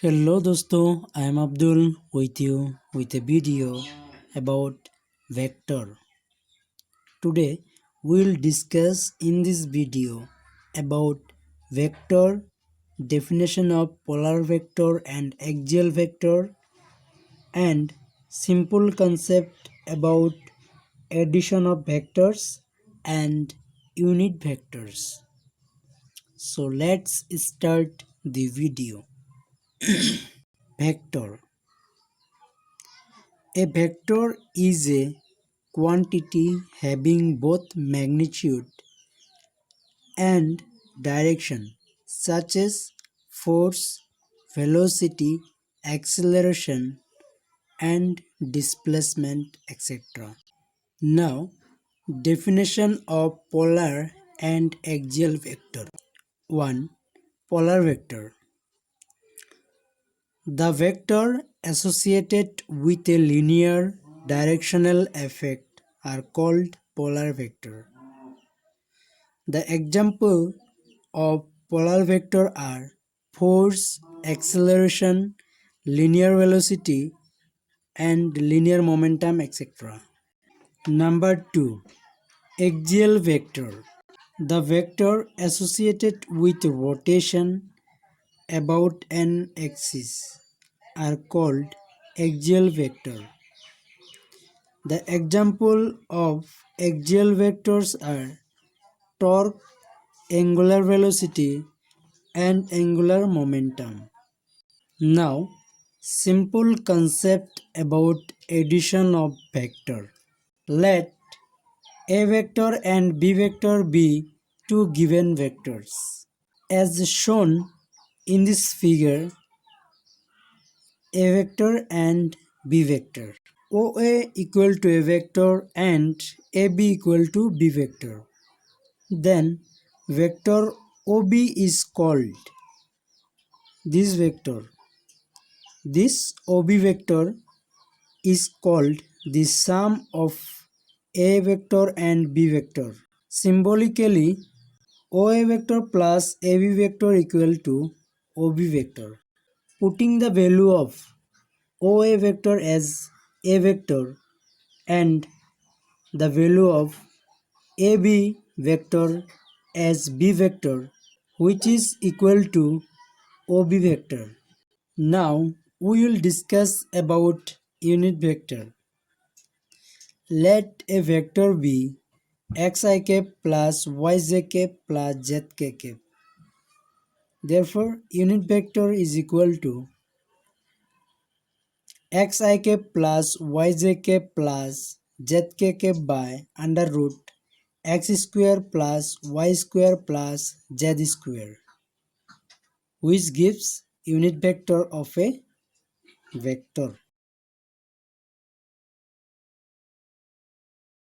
Hello दोस्तों, I am Abdul with you with a video about vector. Today we will discuss in this video about vector, definition of polar vector and axial vector, and simple concept about addition of vectors and unit vectors. So let's start the video. Vector. A vector is a quantity having both magnitude and direction, such as force, velocity, acceleration, and displacement, etc. Now, definition of polar and axial vector. 1. Polar vector. The vector associated with a linear directional effect are called polar vector. The example of polar vector are force, acceleration, linear velocity, and linear momentum, etc. Number 2. Axial vector. The vector associated with rotation about an axis are called axial vector. The example of axial vectors are torque, angular velocity, and angular momentum. Now, simple concept about addition of vector. Let A vector and B vector be two given vectors. As shown in this figure, A vector and B vector. OA equal to A vector and AB equal to B vector. Then vector OB is called this vector. This OB vector is called the sum of A vector and B vector. Symbolically, OA vector plus AB vector equal to OB vector. Putting the value of OA vector as A vector and the value of AB vector as B vector, which is equal to OB vector. Now we will discuss about unit vector. Let a vector be xi cap plus yj cap plus zk cap. Therefore, unit vector is equal to xi cap plus yj cap plus zk cap by under root x square plus y square plus z square, which gives unit vector of a vector.